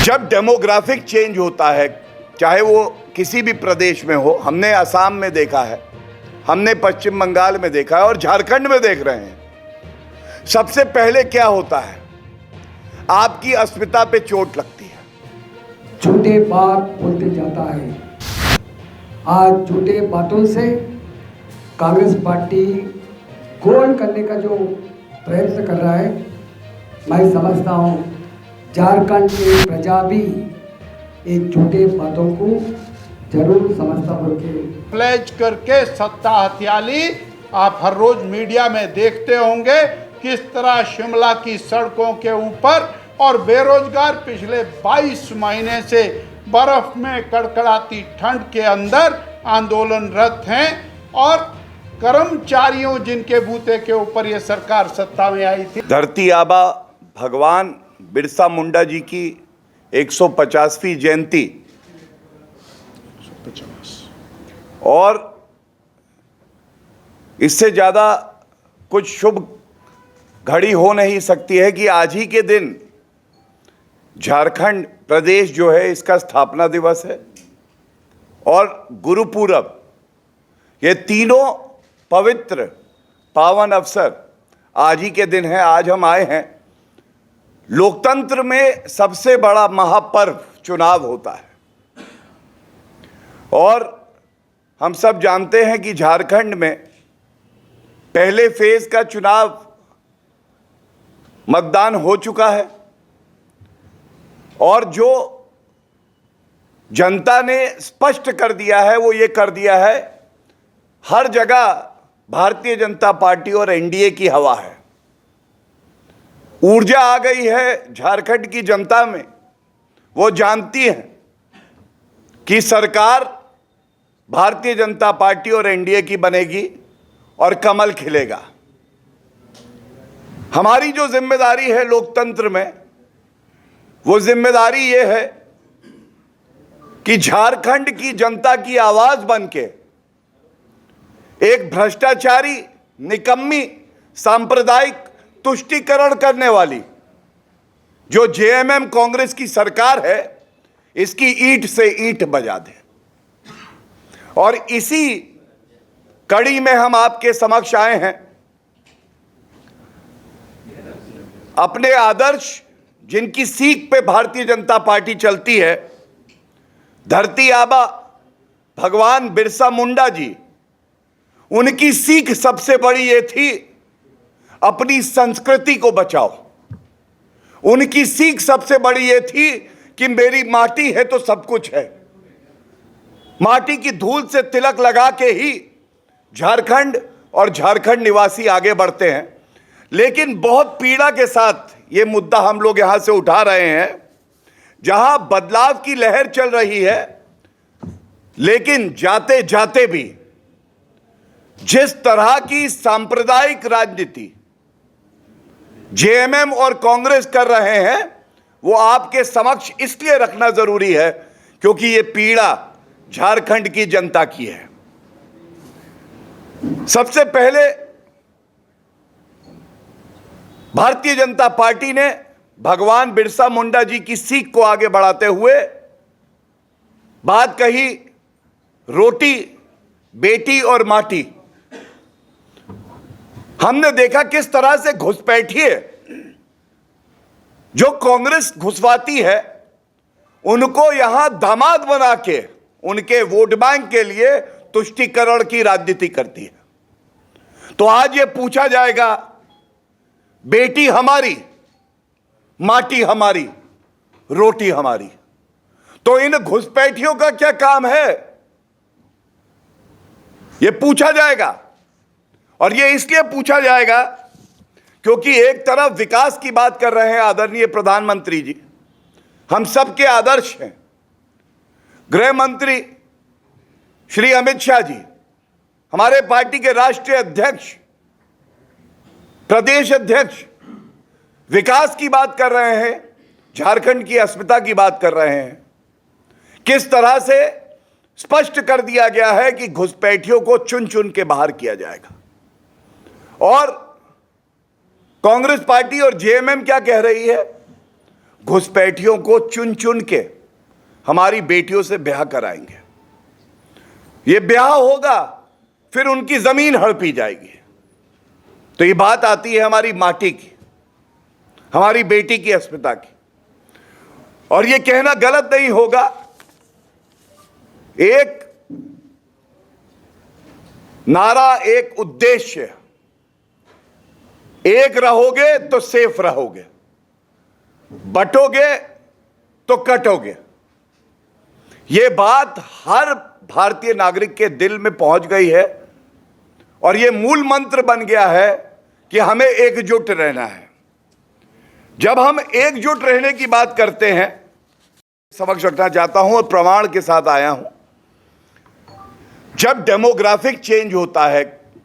जब demographic change होता है, चाहे वो किसी भी प्रदेश में हो, हमने असम में देखा है, हमने पश्चिम बंगाल में देखा है और झारखंड में देख रहे हैं। सबसे पहले क्या होता है, आपकी अस्मिता पे चोट लगती है। झूठे बात बोलते जाता है। आज झूठे बातों से कांग्रेस पार्टी गोल करने का जो प्रयत्न कर रहा है, मैं समझता हूँ झारखंड की प्रजा भी एक झूठे बातों को जरूर समझता होंगे। प्लेज करके सत्ता हथियाली आप हर रोज मीडिया में देखते होंगे किस तरह शिमला की सड़कों के ऊपर और बेरोजगार पिछले 22 महीने से बर्फ में कड़कड़ाती ठंड के अंदर आंदोलनरत हैं और कर्मचारियों जिनके बूते के ऊपर ये सरकार सत्ता में आई थी। धरती आबा भगवान बिरसा मुंडा जी की 150वीं जयंती और इससे ज़्यादा कुछ शुभ घड़ी हो नहीं सकती है कि आज ही के दिन झारखंड प्रदेश जो है इसका स्थापना दिवस है और गुरुपूरब। ये तीनों पवित्र पावन अवसर आज ही के दिन है। आज हम आए हैं, लोकतंत्र में सबसे बड़ा महापर्व चुनाव होता है और हम सब जानते हैं कि झारखंड में पहले फेज का चुनाव मतदान हो चुका है और जो जनता ने स्पष्ट कर दिया है वो ये कर दिया है, हर जगह भारतीय जनता पार्टी और एनडीए की हवा है। ऊर्जा आ गई है झारखंड की जनता में। वो जानती है कि सरकार भारतीय जनता पार्टी और एनडीए की बनेगी और कमल खिलेगा। हमारी जो जिम्मेदारी है लोकतंत्र में, वो जिम्मेदारी ये है कि झारखंड की जनता की आवाज बनके एक भ्रष्टाचारी, निकम्मी, सांप्रदायिक तुष्टीकरण करने वाली जो जेएमएम कांग्रेस की सरकार है, इसकी ईंट से ईंट बजा दे। और इसी कड़ी में हम आपके समक्ष आए हैं। अपने आदर्श जिनकी सीख पे भारतीय जनता पार्टी चलती है, धरती आबा भगवान बिरसा मुंडा जी, उनकी सीख सबसे बड़ी ये थी, अपनी संस्कृति को बचाओ। उनकी सीख सबसे बड़ी ये थी कि मेरी माटी है तो सब कुछ है। माटी की धूल से तिलक लगा के ही झारखंड और झारखंड निवासी आगे बढ़ते हैं। लेकिन बहुत पीड़ा के साथ ये मुद्दा हम लोग यहां से उठा रहे हैं, जहां बदलाव की लहर चल रही है, लेकिन जाते जाते भी जिस तरह की सांप्रदायिक राजनीति जेएमएम और कांग्रेस कर रहे हैं, वो आपके समक्ष इसलिए रखना जरूरी है क्योंकि ये पीड़ा झारखंड की जनता की है। सबसे पहले भारतीय जनता पार्टी ने भगवान बिरसा मुंडा जी की सीख को आगे बढ़ाते हुए बात कही, रोटी, बेटी और माटी। हमने देखा किस तरह से घुसपैठिए जो कांग्रेस घुसवाती है, उनको यहां दामाद बना के उनके वोट बैंक के लिए तुष्टीकरण की राजनीति करती है। तो आज ये पूछा जाएगा, बेटी हमारी, माटी हमारी, रोटी हमारी, तो इन घुसपैठियों का क्या काम है, ये पूछा जाएगा। और ये इसलिए पूछा जाएगा क्योंकि एक तरफ विकास की बात कर रहे हैं आदरणीय प्रधानमंत्री जी, हम सबके आदर्श हैं। गृह मंत्री श्री अमित शाह जी, हमारे पार्टी के राष्ट्रीय अध्यक्ष, प्रदेश अध्यक्ष, विकास की बात कर रहे हैं, झारखंड की अस्मिता की बात कर रहे हैं। किस तरह से स्पष्ट कर दिया गया है कि घुसपैठियों को चुन चुन के बाहर किया जाएगा। और कांग्रेस पार्टी और जेएमएम क्या कह रही है, घुसपैठियों को चुन चुन के हमारी बेटियों से ब्याह कराएंगे। ये ब्याह होगा, फिर उनकी जमीन हड़पी जाएगी। तो ये बात आती है हमारी माटी की, हमारी बेटी की अस्मिता की। और ये कहना गलत नहीं होगा, एक नारा, एक उद्देश्य, एक रहोगे तो सेफ रहोगे, बटोगे तो कटोगे। ये बात हर भारतीय नागरिक के दिल में पहुंच गई है और ये मूल मंत्र बन गया है कि हमें एकजुट रहना है। जब हम एकजुट रहने की बात करते हैं, समझ रखना चाहता हूं और प्रमाण के साथ आया हूं, जब डेमोग्राफिक चेंज होता है,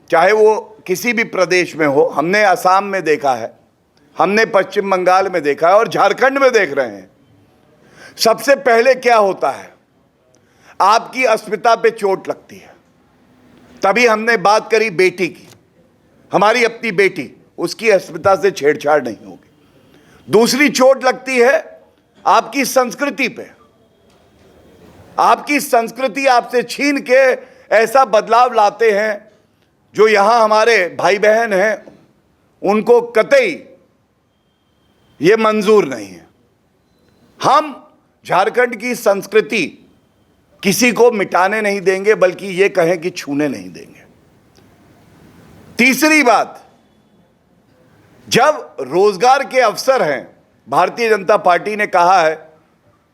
चाहे वो किसी भी प्रदेश में हो, हमने असम में देखा है, हमने पश्चिम बंगाल में देखा है और झारखंड में देख रहे हैं, सबसे पहले क्या होता है, आपकी अस्मिता पे चोट लगती है। तभी हमने बात करी बेटी की, हमारी अपनी बेटी, उसकी अस्मिता से छेड़छाड़ नहीं होगी। दूसरी चोट लगती है आपकी संस्कृति पे। आपकी संस्कृति आपसे छीन के ऐसा बदलाव लाते हैं जो यहां हमारे भाई बहन हैं, उनको कतई ये मंजूर नहीं है। हम झारखंड की संस्कृति किसी को मिटाने नहीं देंगे, बल्कि ये कहें कि छूने नहीं देंगे। तीसरी बात, जब रोजगार के अवसर हैं, भारतीय जनता पार्टी ने कहा है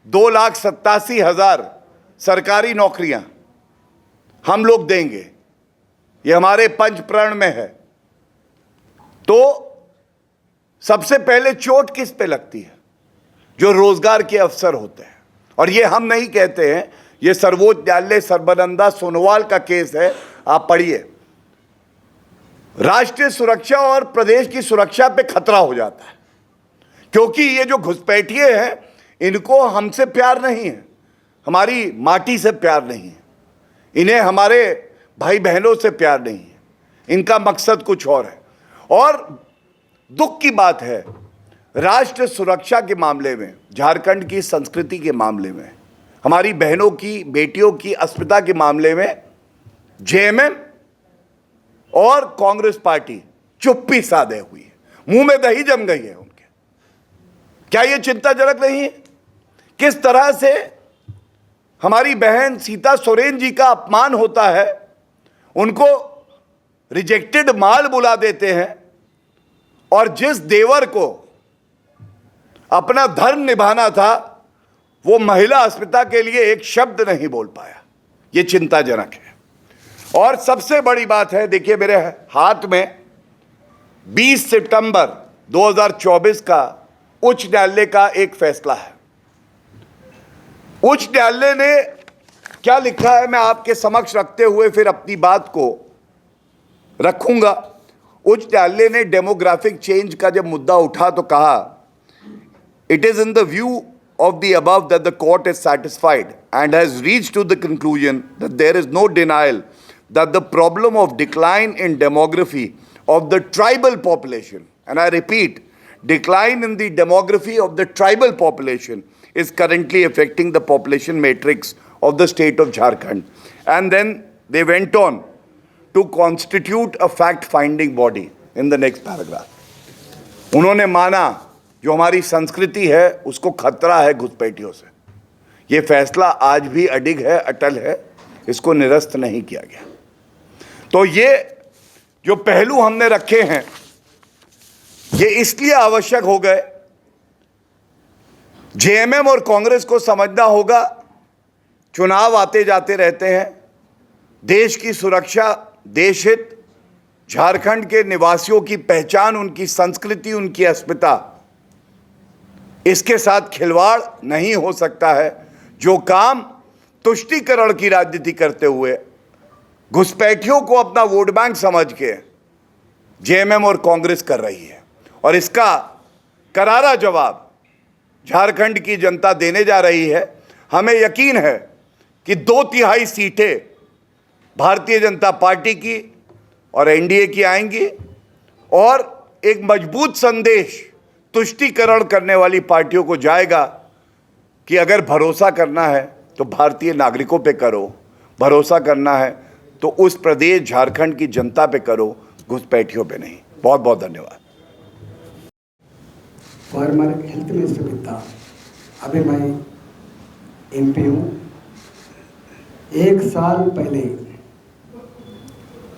2,87,000 सरकारी नौकरियां हम लोग देंगे, ये हमारे पंचप्रण में है। तो सबसे पहले चोट किस पे लगती है? जो रोजगार के अवसर होते हैं। और ये हम नहीं कहते हैं, ये सर्वोच्च न्यायालय सर्बानंदा सोनोवाल का केस है, आप पढ़िए। राष्ट्रीय सुरक्षा और प्रदेश की सुरक्षा पे खतरा हो जाता है, क्योंकि ये जो घुसपैठिए हैं, इनको हमसे प्यार नहीं है, हमारी माटी से प्यार नहीं है, इन्हें हमारे भाई बहनों से प्यार नहीं है, इनका मकसद कुछ और है। और दुख की बात है, राष्ट्र सुरक्षा के मामले में, झारखंड की संस्कृति के मामले में, हमारी बहनों की, बेटियों की अस्मिता के मामले में जेएमएम और कांग्रेस पार्टी चुप्पी साधे हुई है, मुंह में दही जम गई है उनके। क्या यह चिंताजनक नहीं है? किस तरह से हमारी बहन सीता सोरेन जी का अपमान होता है, उनको रिजेक्टेड माल बुला देते हैं, और जिस देवर को अपना धर्म निभाना था, वो महिला अस्मिता के लिए एक शब्द नहीं बोल पाया। ये चिंताजनक है। और सबसे बड़ी बात है, देखिए मेरे हाथ में 20 सितंबर 2024 का उच्च न्यायालय का एक फैसला है। उच्च न्यायालय ने क्या लिखा है, मैं आपके समक्ष रखते हुए फिर अपनी बात को रखूंगा। उच्च न्यायालय ने डेमोग्राफिक चेंज का जब मुद्दा उठा तो कहा, it is in the view of the above that the court is satisfied and has reached to the conclusion that there is no denial that the problem of decline in demography of the tribal population, and I repeat, decline in the demography of the tribal population is currently affecting the population matrix of the state of Jharkhand. And then they went on to constitute a fact-finding body in the next paragraph. उन्होंने माना जो हमारी संस्कृति है उसको खतरा है घुसपैठियों से। ये फैसला आज भी अडिग है, अटल है, इसको निरस्त नहीं किया गया। तो ये जो पहलू हमने रखे हैं, ये इसलिए आवश्यक हो गए, जेएमएम और कांग्रेस को समझना होगा, चुनाव आते जाते रहते हैं, देश की सुरक्षा, देश हित, झारखंड के निवासियों की पहचान, उनकी संस्कृति, उनकी अस्मिता, इसके साथ खिलवाड़ नहीं हो सकता है। जो काम तुष्टीकरण की राजनीति करते हुए घुसपैठियों को अपना वोट बैंक समझ के जेएमएम और कांग्रेस कर रही है, और इसका करारा जवाब झारखंड की जनता देने जा रही है। हमें यकीन है कि 2/3 सीटें भारतीय जनता पार्टी की और एनडीए की आएंगी, और एक मजबूत संदेश तुष्टीकरण करने वाली पार्टियों को जाएगा कि अगर भरोसा करना है तो भारतीय नागरिकों पे करो, भरोसा करना है तो उस प्रदेश झारखंड की जनता पे करो, घुसपैठियों पे नहीं। बहुत बहुत धन्यवाद। फॉर्मर हेल्थ मिनिस्टर भी था, अभी मैं MP हूँ। 1 साल पहले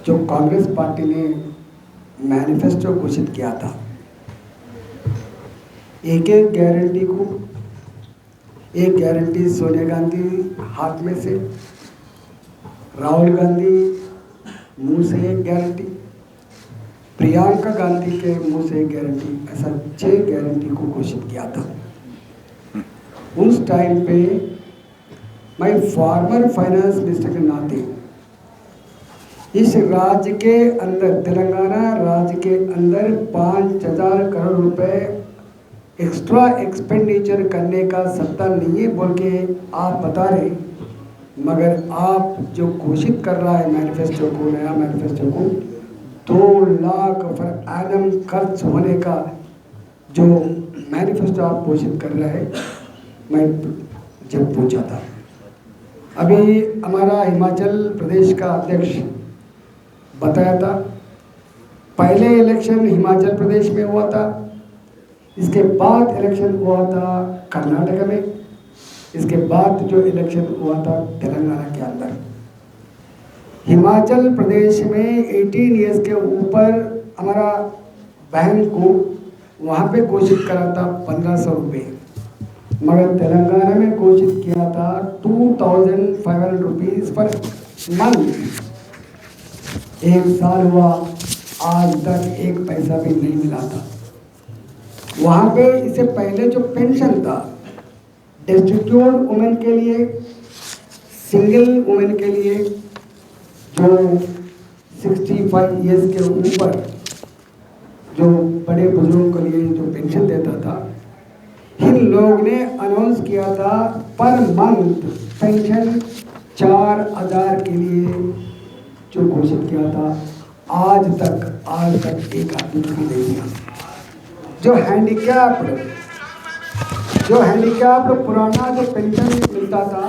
जो कांग्रेस पार्टी ने मैनिफेस्टो घोषित किया था, एक एक गारंटी सोनिया गांधी हाथ में से, राहुल गांधी मुंह से एक गारंटी, प्रियंका गांधी के मुंह से एक गारंटी, ऐसा 6 गारंटी को घोषित किया था। उस टाइम पे मैं फॉर्मर फाइनेंस मिनिस्टर के नाते इस राज्य के अंदर, तेलंगाना राज्य के अंदर 5,000 करोड़ रुपए एक्स्ट्रा एक्सपेंडिचर करने का सत्ता नहीं है बोल के आप बता रहे, मगर आप जो घोषित कर रहा है मैनिफेस्टो को, नया मैनिफेस्टो को 2 लाख पर एनम खर्च होने का जो मैनिफेस्टो आप घोषित कर रहे हैं, मैं जब पूछा था, अभी हमारा हिमाचल प्रदेश का अध्यक्ष बताया था, पहले इलेक्शन हिमाचल प्रदेश में हुआ था, इसके बाद इलेक्शन हुआ था कर्नाटक में, इसके बाद जो इलेक्शन हुआ था तेलंगाना के अंदर। हिमाचल प्रदेश में 18 इयर्स के ऊपर हमारा बहन को वहाँ पे घोषित करा था 1,500 रुपये, मगर तेलंगाना में घोषित किया था 2,500 रुपीज़ पर मंथ। 1 साल हुआ, आज तक 1 पैसा भी नहीं मिला था। वहाँ पे इससे पहले जो पेंशन था डिस्ट्रिब्यूट वुमेन के लिए, सिंगल वुमेन के लिए जो 65 इयर्स के ऊपर जो बड़े बुजुर्गों के लिए जो पेंशन देता था, इन लोगों ने अनाउंस किया था पर मंथ पेंशन 4,000 के लिए जो घोषित किया था, आज तक एक आदमी भी नहीं दिया। जो हैंडीकैप्ड पुराना जो पेंशन मिलता था,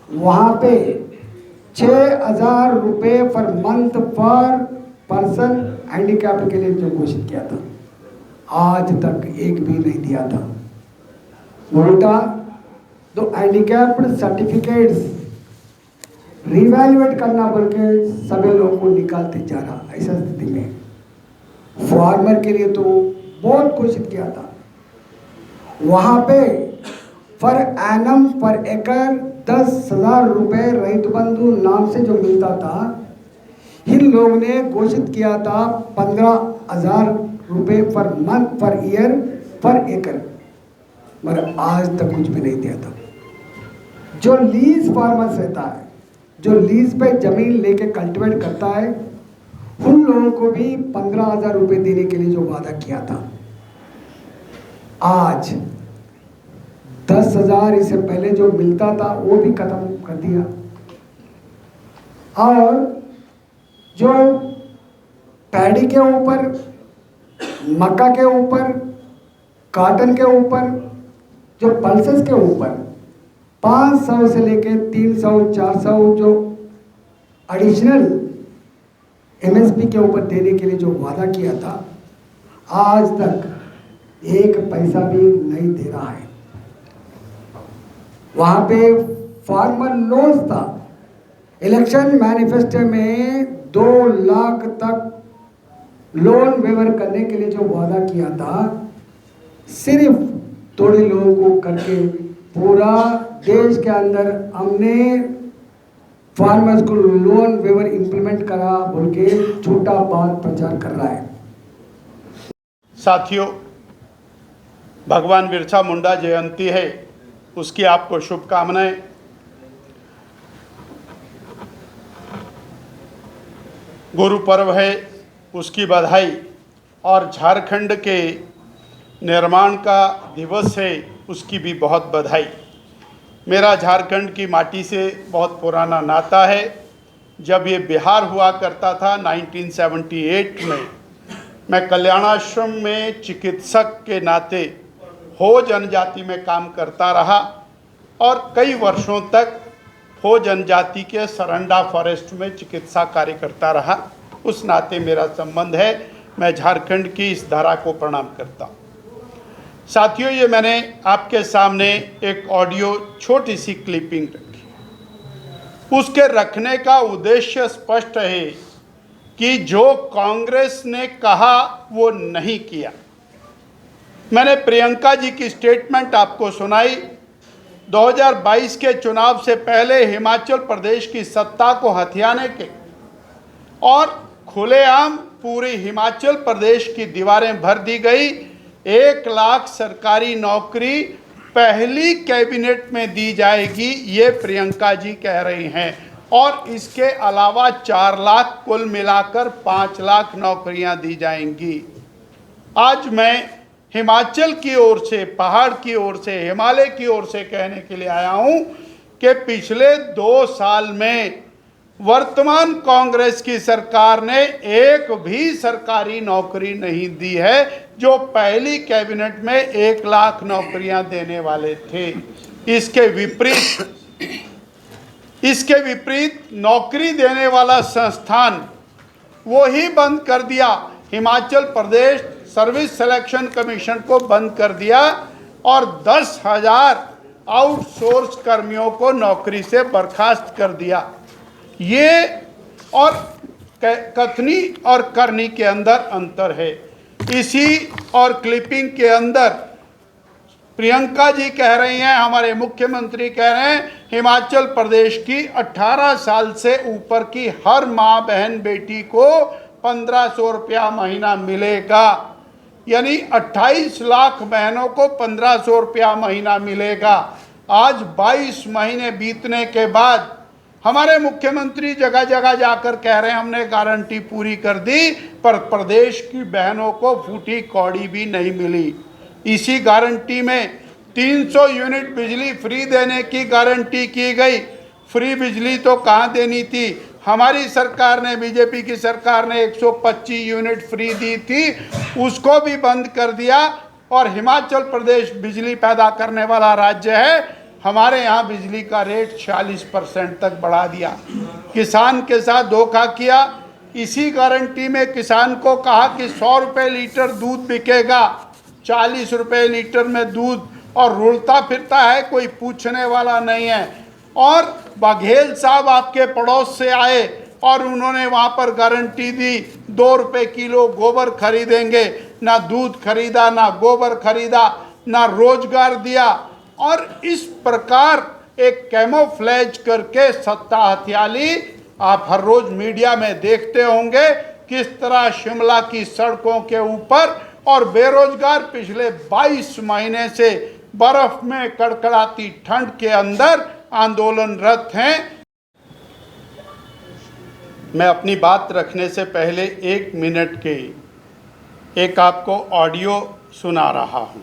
वहाँ पे 6,000 रुपये पर मंथ पर पर्सन हैंडीकैप्ड के लिए जो घोषित किया था, आज तक एक भी नहीं दिया था। उल्टा तो हैंडीकैप्ड सर्टिफिकेट्स रिवैल्यूएट करना बोल के सभी लोगों को निकालते जा रहा। ऐसा स्थिति में फार्मर के लिए तो बहुत घोषित किया था, वहाँ पे पर एनम पर एकड़ 10,000 रुपये रैतु बंधु नाम से जो मिलता था, इन लोगों ने घोषित किया था 15,000 रुपये पर मंथ पर ईयर पर एकड़, मगर आज तक कुछ भी नहीं दिया था। जो लीज फार्मर्स रहता है, जो लीज पे जमीन लेके कल्टीवेट करता है, उन लोगों को भी 15,000 रुपये देने के लिए जो वादा किया था, आज 10,000 इससे पहले जो मिलता था वो भी खत्म कर दिया। और जो पैडी के ऊपर, मक्का के ऊपर, कॉटन के ऊपर, जो पल्सेस के ऊपर 500 से लेके 300 400 जो एडिशनल MSP के ऊपर देने के लिए जो वादा किया था, आज तक 1 पैसा भी नहीं दे रहा है। वहाँ पे फार्मर लोन्स था, इलेक्शन मैनिफेस्टो में 2 लाख तक लोन वेवर करने के लिए जो वादा किया था, सिर्फ थोड़े लोगों को करके पूरा देश के अंदर हमने फार्मर्स को लोन वेवर इंप्लीमेंट करा बोल के झूठा बात प्रचार कर रहा है। साथियों, भगवान बिरसा मुंडा जयंती है, उसकी आपको शुभकामनाएं। गुरु पर्व है, उसकी बधाई। और झारखंड के निर्माण का दिवस है, उसकी भी बहुत बधाई। मेरा झारखंड की माटी से बहुत पुराना नाता है। जब ये बिहार हुआ करता था 1978 में, मैं कल्याणाश्रम में चिकित्सक के नाते हो जनजाति में काम करता रहा और कई वर्षों तक हो जनजाति के सरंडा फॉरेस्ट में चिकित्सा कार्य करता रहा। उस नाते मेरा संबंध है। मैं झारखंड की इस धारा को प्रणाम करता हूँ। साथियों, ये मैंने आपके सामने एक ऑडियो छोटी सी क्लिपिंग रखी। उसके रखने का उद्देश्य स्पष्ट है कि जो कांग्रेस ने कहा वो नहीं किया। मैंने प्रियंका जी की स्टेटमेंट आपको सुनाई। 2022 के चुनाव से पहले हिमाचल प्रदेश की सत्ता को हथियाने के और खुलेआम पूरी हिमाचल प्रदेश की दीवारें भर दी गई। 1 लाख सरकारी नौकरी पहली कैबिनेट में दी जाएगी, ये प्रियंका जी कह रही हैं। और इसके अलावा 4 लाख, कुल मिलाकर 5 लाख नौकरियां दी जाएंगी। आज मैं हिमाचल की ओर से, पहाड़ की ओर से, हिमालय की ओर से कहने के लिए आया हूं कि पिछले 2 साल में वर्तमान कांग्रेस की सरकार ने एक भी सरकारी नौकरी नहीं दी है, जो पहली कैबिनेट में 1 लाख नौकरियां देने वाले थे। इसके विपरीत नौकरी देने वाला संस्थान वो ही बंद कर दिया। Himachal Pradesh service selection commission को बंद कर दिया और 10,000 आउटसोर्स कर्मियों को नौकरी से बर्खास्त कर दिया। ये और कथनी और करनी के अंदर अंतर है। इसी और क्लिपिंग के अंदर प्रियंका जी कह रही हैं, हमारे मुख्यमंत्री कह रहे हैं, हिमाचल प्रदेश की 18 साल से ऊपर की हर माँ बहन बेटी को 1500 रुपया महीना मिलेगा। यानी 28 लाख बहनों को 1500 रुपया महीना मिलेगा। आज 22 महीने बीतने के बाद हमारे मुख्यमंत्री जगह जगह जाकर कह रहे हैं हमने गारंटी पूरी कर दी, पर प्रदेश की बहनों को फूटी कौड़ी भी नहीं मिली। इसी गारंटी में 300 यूनिट बिजली फ्री देने की गारंटी की गई। फ्री बिजली तो कहाँ देनी थी? हमारी सरकार ने, बीजेपी की सरकार ने 125 यूनिट फ्री दी थी, उसको भी बंद कर दिया। और हिमाचल प्रदेश बिजली पैदा करने वाला राज्य है, हमारे यहाँ बिजली का रेट 46% तक बढ़ा दिया। किसान के साथ धोखा किया। इसी गारंटी में किसान को कहा कि 100 रुपये लीटर दूध बिकेगा, 40 रुपये लीटर में दूध, और रुलता फिरता है, कोई पूछने वाला नहीं है। और बघेल साहब आपके पड़ोस से आए और उन्होंने वहाँ पर गारंटी दी 2 रुपये किलो गोबर खरीदेंगे। ना दूध खरीदा, ना गोबर खरीदा, ना रोजगार दिया। और इस प्रकार एक कैमोफ्लेज करके सत्ता हथियाली आप हर रोज मीडिया में देखते होंगे, किस तरह शिमला की सड़कों के ऊपर और बेरोजगार पिछले 22 महीने से बर्फ में कड़कड़ाती ठंड के अंदर आंदोलनरत हैं। मैं अपनी बात रखने से पहले 1 मिनट के एक आपको ऑडियो सुना रहा हूं।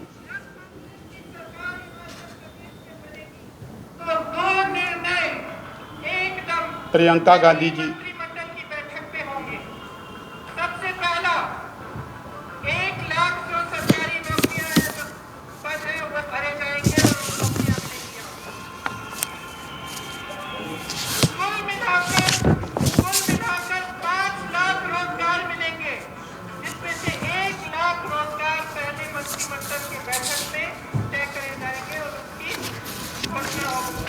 प्रियंका गांधी जी, मंत्रिमंडल की बैठक में होंगे। सबसे पहला 1 लाख जो सरकारी नौकरियां पद है वो भरे जाएंगे और नौकरियां मिलेंगी। कुल मिलाकर 5 लाख रोजगार मिलेंगे, जिसमें से 1 लाख रोजगार पहले मंत्रिमंडल की बैठक में तय करे जाएंगे और उसकी घोषणा होगी।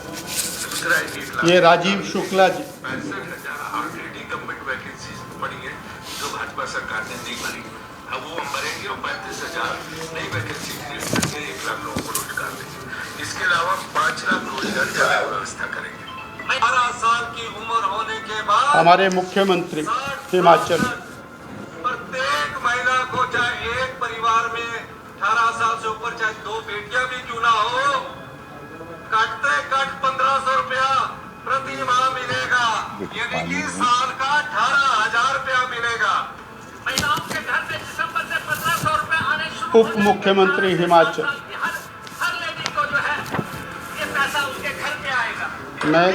ये Rajiv Shukla ji. 65,000 already government vacancies पड़ी है जो भाजपा सरकार ने नहीं भरी। अब वो हम भरेंगे और 35,000 नई वैकेंसी क्रिएट करके 1 लाख लोगों को रोजगार देंगे। इसके अलावा 5 लाख रोजगार की व्यवस्था करेंगे। 18 साल की उम्र होने के बाद हमारे मुख्यमंत्री हिमाचल, प्रत्येक महिला को, चाहे एक परिवार में 18 साल से ऊपर चाहे 2 बेटियां भी क्यों ना हो, कटते कट 1500 रुपया प्रति माह मिलेगा। यानी कि साल का 18,000 रुपया मिलेगा। महिलाओं के घर में दिसंबर से 1500 रुपया आने शुरू। उप मुख्यमंत्री हिमाचल, हर लेडी को जो है ये पैसा उसके घर पे आएगा। मैं